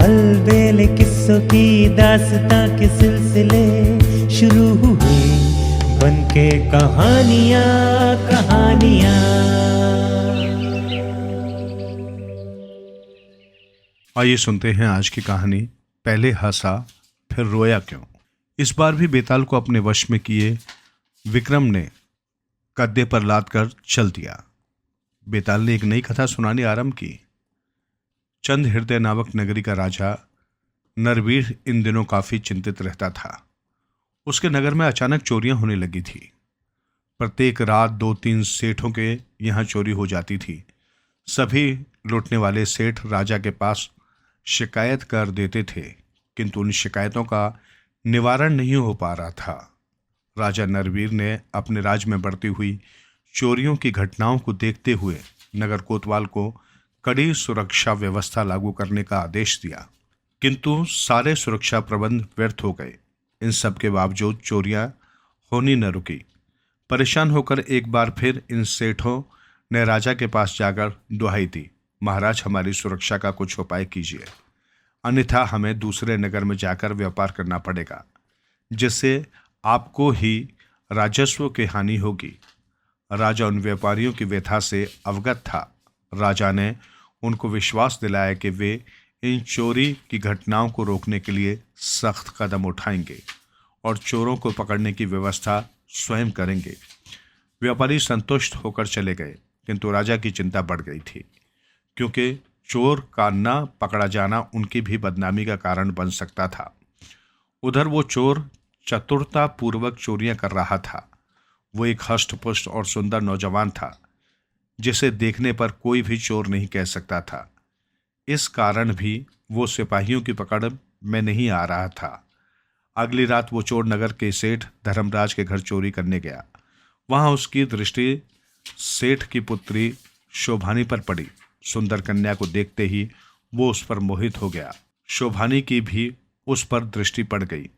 अलबेले किस्सों की दास्तां के सिलसिले शुरू हुए, बनके कहानियां कहानियां। आइए सुनते हैं आज की कहानी, पहले हंसा फिर रोया क्यों। इस बार भी बेताल को अपने वश में किए विक्रम ने गद्दे पर लाद कर चल दिया। बेताल ने एक नई कथा सुनानी आरंभ की। चंद हृदय नामक नगरी का राजा नरवीर इन दिनों काफी चिंतित रहता था। उसके नगर में अचानक चोरियां होने लगी थी। प्रत्येक रात 2-3 सेठों के यहाँ चोरी हो जाती थी। सभी लूटने वाले सेठ राजा के पास शिकायत कर देते थे, किंतु उन शिकायतों का निवारण नहीं हो पा रहा था। राजा नरवीर ने अपने राज्य में बढ़ती हुई चोरियों की घटनाओं को देखते हुए नगर कोतवाल को कड़ी सुरक्षा व्यवस्था लागू करने का आदेश दिया, किंतु सारे सुरक्षा प्रबंध व्यर्थ हो गए। इन सब के बावजूद चोरियां होनी न रुकी। परेशान होकर एक बार फिर इन सेठों ने राजा के पास जाकर दुहाई दी, महाराज हमारी सुरक्षा का कुछ उपाय कीजिए, अन्यथा हमें दूसरे नगर में जाकर व्यापार करना पड़ेगा, जिससे आपको ही राजस्व की हानि होगी। राजा उन व्यापारियों की व्यथा से अवगत था। राजा ने उनको विश्वास दिलाया कि वे इन चोरी की घटनाओं को रोकने के लिए सख्त कदम उठाएंगे और चोरों को पकड़ने की व्यवस्था स्वयं करेंगे। व्यापारी संतुष्ट होकर चले गए, किंतु राजा की चिंता बढ़ गई थी, क्योंकि चोर का न पकड़ा जाना उनकी भी बदनामी का कारण बन सकता था। उधर वो चोर चतुरता पूर्वक चोरियां कर रहा था। वो एक हष्टपुष्ट और सुंदर नौजवान था, जिसे देखने पर कोई भी चोर नहीं कह सकता था। इस कारण भी वो सिपाहियों की पकड़ में नहीं आ रहा था। अगली रात वो चोर नगर के सेठ धर्मराज के घर चोरी करने गया। वहां उसकी दृष्टि सेठ की पुत्री शोभानी पर पड़ी। सुंदर कन्या को देखते ही वो उस पर मोहित हो गया। शोभानी की भी उस पर दृष्टि पड़ गई।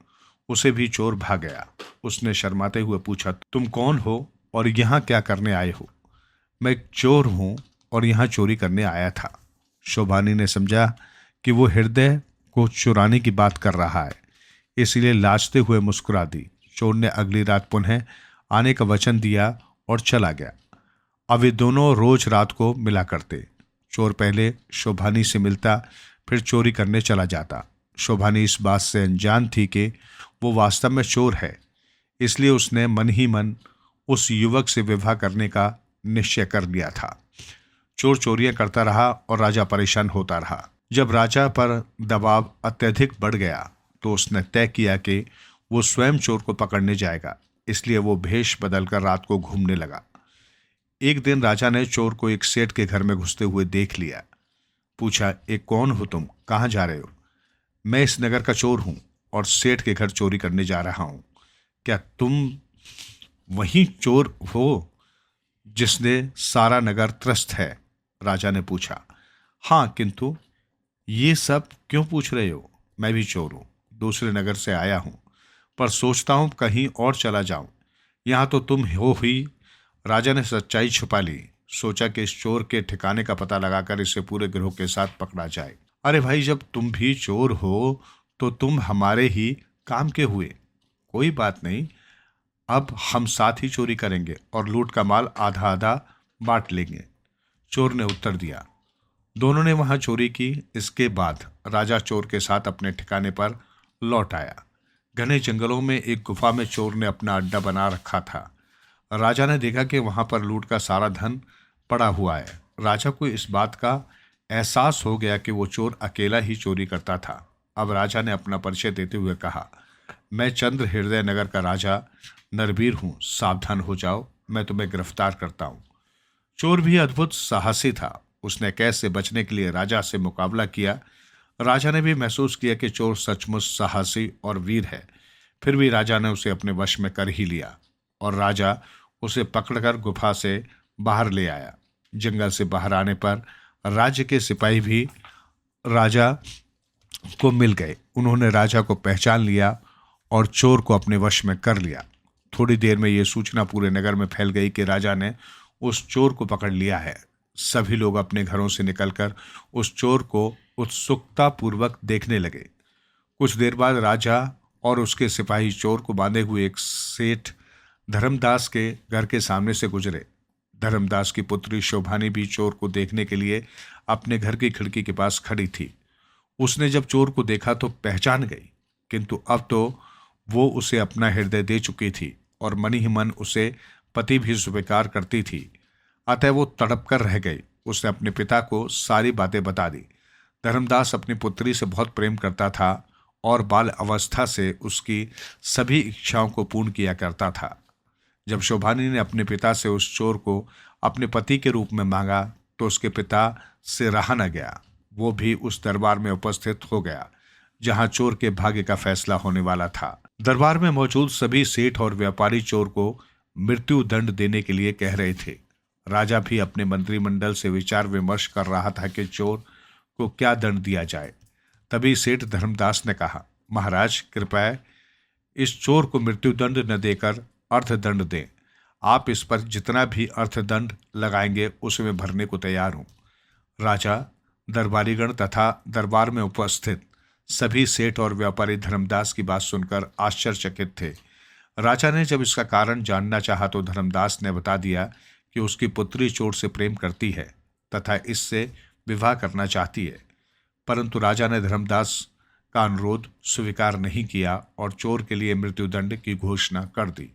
उसे भी चोर भाग गया। उसने शर्माते हुए पूछा, तुम कौन हो और यहाँ क्या करने आए हो? मैं एक चोर हूँ और यहाँ चोरी करने आया था। शोभानी ने समझा कि वो हृदय को चुराने की बात कर रहा है, इसलिए लाजते हुए मुस्कुरा दी। चोर ने अगली रात पुनः आने का वचन दिया और चला गया। अब वे दोनों रोज रात को मिला करते। चोर पहले शोभानी से मिलता, फिर चोरी करने चला जाता। शोभानी इस बात से अनजान थी कि वो वास्तव में चोर है, इसलिए उसने मन ही मन उस युवक से विवाह करने का निश्चय कर लिया था। चोर चोरियां करता रहा और राजा परेशान होता रहा। जब राजा पर दबाव अत्यधिक बढ़ गया तो उसने तय किया कि वो स्वयं चोर को पकड़ने जाएगा, इसलिए वो भेष बदलकर रात को घूमने लगा। एक दिन राजा ने चोर को एक सेठ के घर में घुसते हुए देख लिया। पूछा, एक कौन हो तुम? कहाँ जा रहे हो? मैं इस नगर का चोर हूं और सेठ के घर चोरी करने जा रहा हूं। क्या तुम वही चोर हो जिसने सारा नगर त्रस्त है? राजा ने पूछा। हाँ, किंतु ये सब क्यों पूछ रहे हो? मैं भी चोर हूं, दूसरे नगर से आया हूं, पर सोचता हूं कहीं और चला जाऊं। यहां तो तुम हो ही। राजा ने सच्चाई छुपा ली। सोचा कि इस चोर के ठिकाने का पता लगाकर इसे पूरे गिरोह के साथ पकड़ा जाए। अरे भाई, जब तुम भी चोर हो तो तुम हमारे ही काम के हुए। कोई बात नहीं, अब हम साथ ही चोरी करेंगे और लूट का माल आधा आधा बांट लेंगे। चोर ने उत्तर दिया। दोनों ने वहां चोरी की। इसके बाद राजा चोर के साथ अपने ठिकाने पर लौट आया। घने जंगलों में एक गुफा में चोर ने अपना अड्डा बना रखा था। राजा ने देखा कि वहां पर लूट का सारा धन पड़ा हुआ है। राजा को इस बात का एहसास हो गया कि वो चोर अकेला ही चोरी करता था। अब राजा ने अपना परिचय देते हुए कहा, मैं चंद्र हृदय नगर का राजा नरवीर हूं, सावधान हो जाओ, मैं तुम्हें गिरफ्तार करता हूं। चोर भी अद्भुत साहसी था। उसने कैद से बचने के लिए राजा से मुकाबला किया। राजा ने भी महसूस किया कि चोर सचमुच साहसी और वीर है। फिर भी राजा ने उसे अपने वश में कर ही लिया और राजा उसे पकड़कर गुफा से बाहर ले आया। जंगल से बाहर आने पर राज्य के सिपाही भी राजा को मिल गए। उन्होंने राजा को पहचान लिया और चोर को अपने वश में कर लिया। थोड़ी देर में यह सूचना पूरे नगर में फैल गई कि राजा ने उस चोर को पकड़ लिया है। सभी लोग अपने घरों से निकलकर उस चोर को उत्सुकता पूर्वक देखने लगे। कुछ देर बाद राजा और उसके सिपाही चोर को बांधे हुए एक सेठ धर्मदास के घर के सामने से गुजरे। धर्मदास की पुत्री शोभानी भी चोर को देखने के लिए अपने घर की खिड़की के पास खड़ी थी। उसने जब चोर को देखा तो पहचान गई, किंतु अब तो वो उसे अपना हृदय दे चुकी थी और मन ही मन उसे पति भी स्वीकार करती थी। अतः वो तड़प कर रह गई। उसने अपने पिता को सारी बातें बता दी। धर्मदास अपनी पुत्री से बहुत प्रेम करता था और बाल अवस्था से उसकी सभी इच्छाओं को पूर्ण किया करता था। जब शोभानी ने अपने पिता से उस चोर को अपने पति के रूप में मांगा तो उसके पिता से रहा न गया। वो भी उस दरबार में उपस्थित हो गया जहां चोर के भाग्य का फैसला होने वाला था। दरबार में मौजूद सभी सेठ और व्यापारी चोर को मृत्यु दंड देने के लिए कह रहे थे। राजा भी अपने मंत्रिमंडल से विचार विमर्श कर रहा था कि चोर को क्या दंड दिया जाए। तभी सेठ धर्मदास ने कहा, महाराज कृपया इस चोर को मृत्युदंड न देकर अर्थदंड दें। आप इस पर जितना भी अर्थदंड लगाएंगे उसमें भरने को तैयार हूं। राजा, दरबारीगण तथा दरबार में उपस्थित सभी सेठ और व्यापारी धर्मदास की बात सुनकर आश्चर्यचकित थे। राजा ने जब इसका कारण जानना चाहा तो धर्मदास ने बता दिया कि उसकी पुत्री चोर से प्रेम करती है तथा इससे विवाह करना चाहती है, परंतु राजा ने धर्मदास का अनुरोध स्वीकार नहीं किया और चोर के लिए मृत्युदंड की घोषणा कर दी।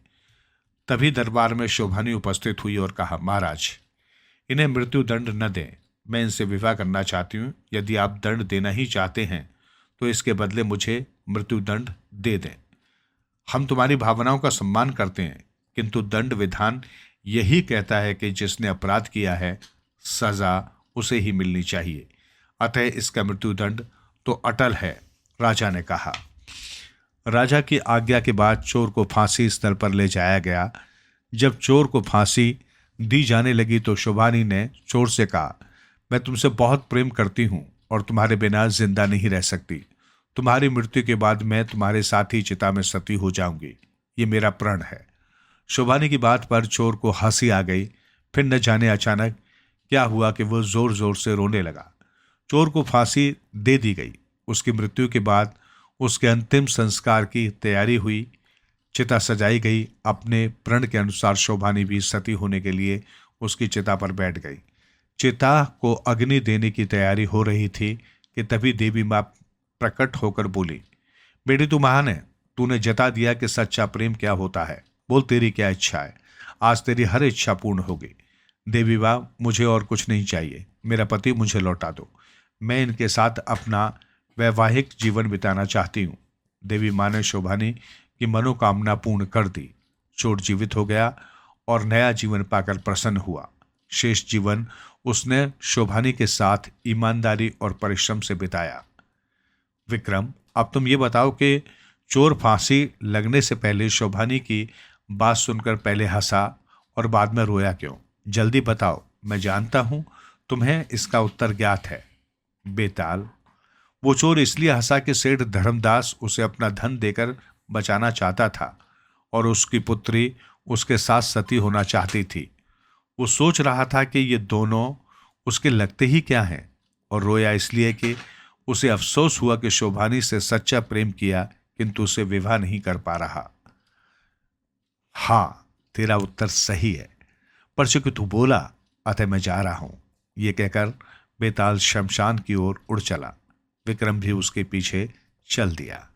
तभी दरबार में शोभानी उपस्थित हुई और कहा, महाराज इन्हें मृत्युदंड न दें, मैं इनसे विवाह करना चाहती हूँ। यदि आप दंड देना ही चाहते हैं तो इसके बदले मुझे मृत्युदंड दे दें। हम तुम्हारी भावनाओं का सम्मान करते हैं, किंतु दंड विधान यही कहता है कि जिसने अपराध किया है सजा उसे ही मिलनी चाहिए, अतः इसका मृत्युदंड तो अटल है, राजा ने कहा। राजा की आज्ञा के बाद चोर को फांसी स्थल पर ले जाया गया। जब चोर को फांसी दी जाने लगी तो शोभानी ने चोर से कहा, मैं तुमसे बहुत प्रेम करती हूँ और तुम्हारे बिना जिंदा नहीं रह सकती। तुम्हारी मृत्यु के बाद मैं तुम्हारे साथ ही चिता में सती हो जाऊंगी, ये मेरा प्रण है। शोभानी की बात पर चोर को हंसी आ गई। फिर न जाने अचानक क्या हुआ कि वो जोर जोर से रोने लगा। चोर को फांसी दे दी गई। उसकी मृत्यु के बाद उसके अंतिम संस्कार की तैयारी हुई। चिता सजाई गई। अपने प्रण के अनुसार शोभानी भी सती होने के लिए उसकी चिता पर बैठ गई। चिता को अग्नि देने की तैयारी हो रही थी कि तभी देवी माँ प्रकट होकर बोली, बेटी तू महान है, तूने जता दिया कि सच्चा प्रेम क्या होता है। बोल तेरी क्या इच्छा है, आज तेरी हर इच्छा पूर्ण होगी। देवी माँ, मुझे और कुछ नहीं चाहिए, मेरा पति मुझे लौटा दो, मैं इनके साथ अपना वैवाहिक जीवन बिताना चाहती हूँ। देवी माँ ने शोभानी की मनोकामना पूर्ण कर दी। चोर जीवित हो गया और नया जीवन पाकर प्रसन्न हुआ। शेष जीवन उसने शोभानी के साथ ईमानदारी और परिश्रम से बिताया। विक्रम, अब तुम ये बताओ कि चोर फांसी लगने से पहले शोभानी की बात सुनकर पहले हंसा और बाद में रोया क्यों? जल्दी बताओ, मैं जानता हूं तुम्हें इसका उत्तर ज्ञात है। बेताल, वो चोर इसलिए हंसा कि सेठ धर्मदास उसे अपना धन देकर बचाना चाहता था और उसकी पुत्री उसके साथ सती होना चाहती थी। वो सोच रहा था कि ये दोनों उसके लगते ही क्या हैं, और रोया इसलिए कि उसे अफसोस हुआ कि शोभानी से सच्चा प्रेम किया किंतु उसे विवाह नहीं कर पा रहा। हाँ, तेरा उत्तर सही है, पर चूंकि तू बोला अतः मैं जा रहा हूं। ये कहकर बेताल शमशान की ओर उड़ चला। विक्रम भी उसके पीछे चल दिया।